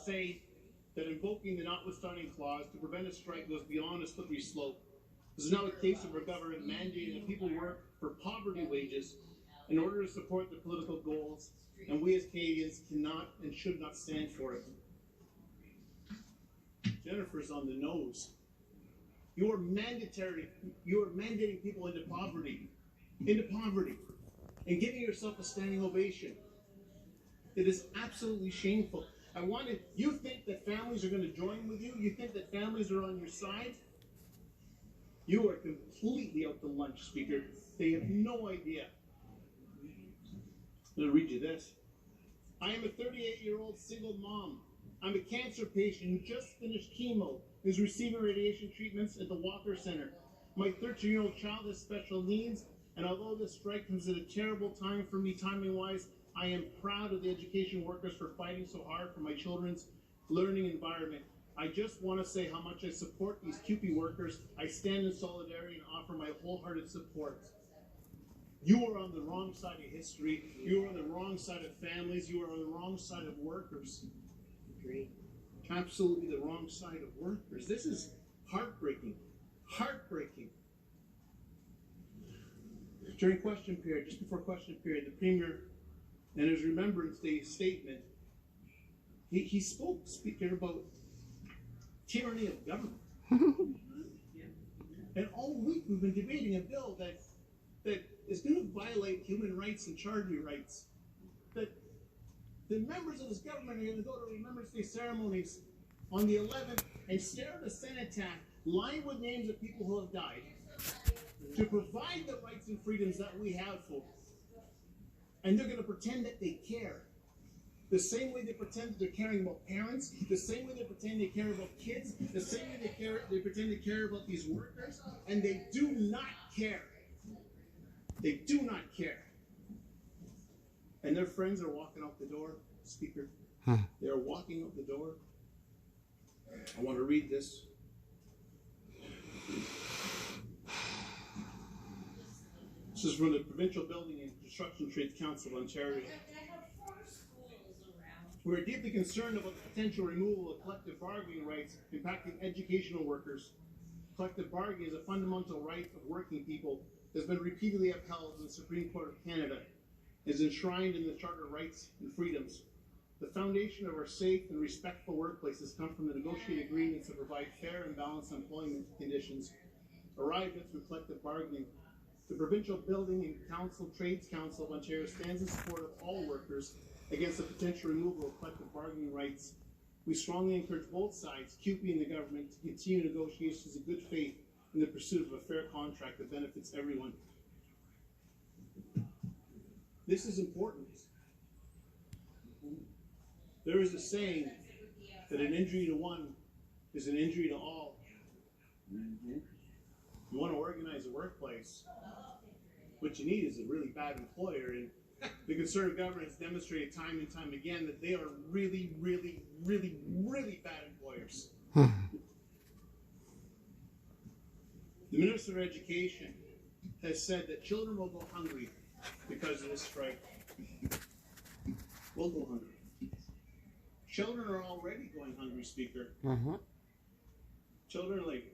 say that invoking the notwithstanding clause to prevent a strike goes beyond a slippery slope. This is now a case of our government mandating that people work for poverty wages in order to support their political goals, and we as Canadians cannot and should not stand for it. Jennifer's on the nose. You are mandating people into poverty, and giving yourself a standing ovation. It is absolutely shameful. You think that families are going to join with you? You think that families are on your side? You are completely out to lunch, Speaker. They have no idea. I'm going to read you this. I am a 38-year-old single mom. I'm a cancer patient who just finished chemo and is receiving radiation treatments at the Walker Center. My 13-year-old child has special needs, and although this strike comes at a terrible time for me timing-wise, I am proud of the education workers for fighting so hard for my children's learning environment. I just want to say how much I support these CUPE workers. I stand in solidarity and offer my wholehearted support. You are on the wrong side of history. You are on the wrong side of families. You are on the wrong side of workers. Agreed. Absolutely the wrong side of workers. This is heartbreaking. Heartbreaking. During question period, just before question period, the Premier, in his Remembrance Day statement, he spoke, Speaker, about tyranny of government. And all week we've been debating a bill that is going to violate human rights and charter rights. That the members of this government are going to go to Remembrance Day ceremonies on the 11th and stare at a cenotaph lined with names of people who have died to provide the rights and freedoms that we have for. And they're going to pretend that they care. The same way they pretend that they're caring about parents, the same way they pretend they care about kids, the same way they pretend they care about these workers, and they do not care. They do not care. And their friends are walking out the door, Speaker. They are walking out the door. I want to read this. This is from the Provincial Building and Construction Trades Council of Ontario. We are deeply concerned about the potential removal of collective bargaining rights impacting educational workers. Collective bargaining is a fundamental right of working people that has been repeatedly upheld in the Supreme Court of Canada, is enshrined in the Charter of Rights and Freedoms. The foundation of our safe and respectful workplaces come from the negotiated agreements that provide fair and balanced employment conditions arrived at through collective bargaining. The Provincial Building and Council Trades Council of Ontario stands in support of all workers against the potential removal of collective bargaining rights. We strongly encourage both sides, CUPE and the government, to continue negotiations in good faith in the pursuit of a fair contract that benefits everyone. This is important. There is a saying that an injury to one is an injury to all. You want to organize a workplace, what you need is a really bad employer, and the Conservative government has demonstrated time and time again that they are really, really, really, really bad employers. The Minister of Education has said that children will go hungry because of this strike. We'll go hungry. Children are already going hungry, Speaker. Children like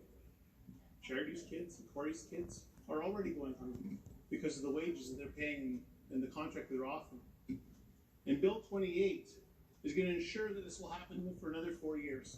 Charity's kids and Corey's kids are already going hungry because of the wages that they're paying and the contract they're offering. And Bill 28 is going to ensure that this will happen for another 4 years.